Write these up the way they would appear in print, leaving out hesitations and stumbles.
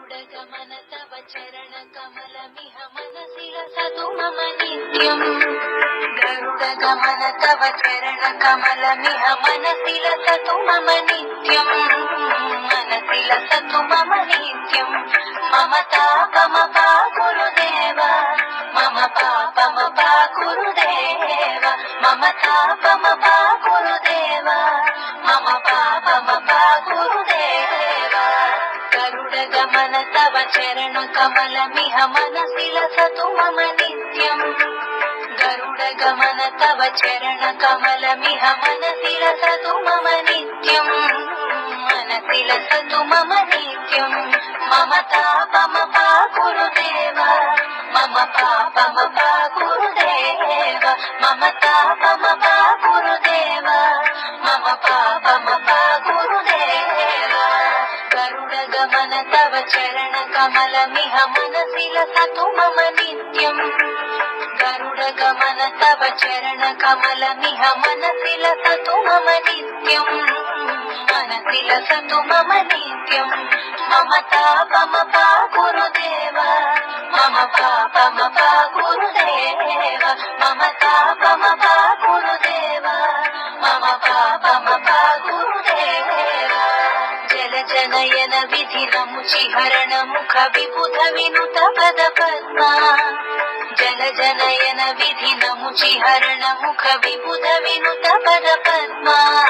गरुडगमन तव चरणकमलमिह मनसि लसतु मम नित्यम्। गरुडगमन तव चरणकमलमिह मनसि लसतु मम नित्यम्। मनसि लसतु मम नित्यम्। मम तापमपा गुरुदेव, मम पापमपा गुरुदेव, मम तापमपा गुरुदेव, मम पापमपा गुरुदेव। गरुडगमन तव चरणकमलमिह मनसि लसतु मम नित्यम्। गरुडगमन तव चरणकमलमिह मनसि लसतु मम नित्यम्। मनसि लसतु मम नित्यम्। मम तापमपा गुरुदेव, मम पापमपा गुरुदेव, मम तापमपा गुरुदेव, मम पापमपा गुरुदेव। गरुडगमन तव चरणकमलमिह मनसि लसतु मम नित्यम्। गरुडगमन तव चरणकमलमिह मनसि लसतु मम नित्यम्। मनसि लसतु मम नित्यम्। मम तापमपा गुरुदेव, मम पापमपा गुरुदेव, मम तापमपा गुरुदेव, मम पापमपा गुरुदेव। जलजनयन विधिरमुचिहरण मुख विबुध विनुत पद पद्मा। जलजनयन विधिनमुचिहरण मुख विबुध विनुत पद पद्मा।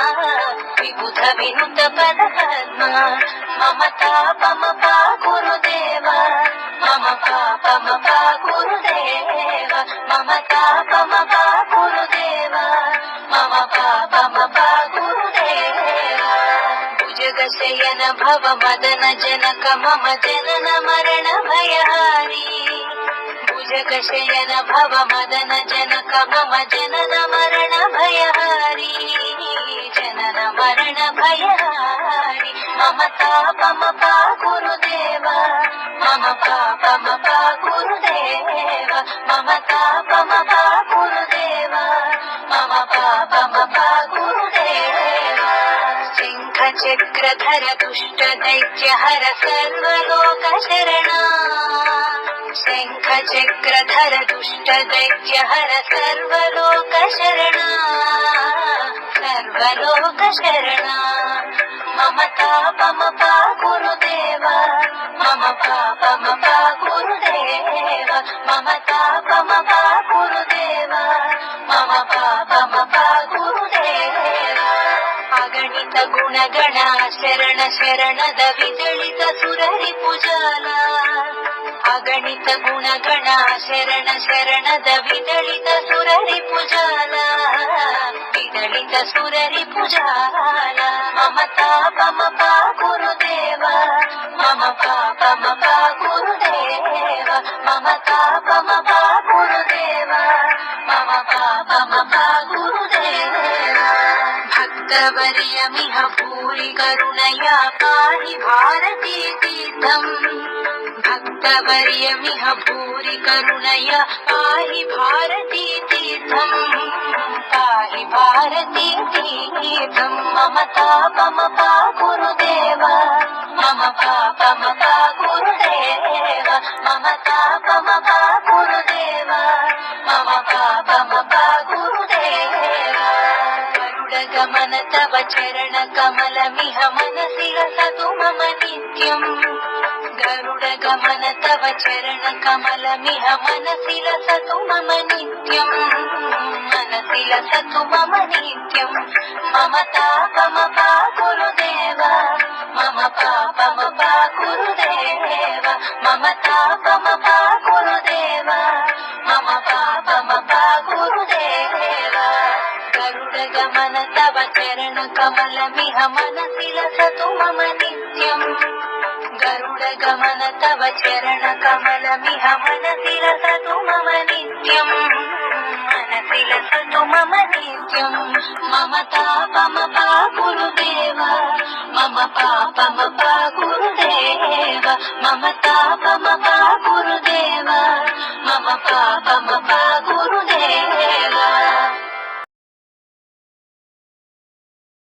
विबुध विनुत पद पद्मा। मम तापमपा गुरुदेव, मम पापमपा गुरुदेव, मम तापमपा गुरुदेव, मम पापमपा गुरुदेव। भुजगशयन भव मदन जनक मम जनन मरण भयहारी। भुजगशयन भव मदन जनक मम जनन मरण भयहारी। जनन मरण भयहारी। मम तापमपा गुरुदेव, मम पापमपा गुरुदेव, मम तापमपा गुरुदेव, मम पापमपा गुरुदेव। शङ्खचक्रधर दुष्ट दैत्यहर सर्वलोकशरणा। शङ्खचक्रधर दुष्ट दैत्यहर सर्वलोकशरणा। सर्वलोकशरणा। मम तापमपा गुरुदेव, मम पापमपा गुरुदेव, मम तापमपा गुरुदेव, मम पापमपा गुरुदेव। अगणित गुणगण शरण शरणद विजलित सुररिपुजाಲ। अगणित गुणगण शरण शरणद विजलिತ सुररिपुजाಲ। विजलिತ सुररिपुजाಲ। मम तापमपा गुरुदेव, मम पापमपा गुरुदेव, मम तापमपा गुरुदेव, मम पापमपा गुरुदेव। भक्तवर्यमिह भूरि करुणया पाहि भारती तीर्थम्। भक्तवर्यमिह भूरि करुणया पाहि भारती तीर्थम्। पाहि भारती तीर्थम्। मम तापमपा गुरुदेव, मम पापमपा गुरुदेव, मम तापमपा गुरुदेव, मम पापमपा गुरुदेव। गरुडगमन तव चरणकमलमिह मनसि लसतु मम नित्यम्। गरुडगमन तव चरणकमलमिह मनसि लसतु मम नित्यम्। मनसि लसतु मम नित्यम्। मम तापमपा गुरुदेव, मम पापमपा गुरुदेव, मम तापमपा गुरुदेव, मम पापमपा गुरुदेव। गरुडगमन तव चरणकमलमिह मनसि लसतु मम नित्यम्। गरुडगमन तव चरणकमलमिह मनसि लसतु मम नित्यम्। मनसि लसतु मम नित्यम्। मम तापमपा गुरुदेव, मम पापमपा गुरुदेव, मम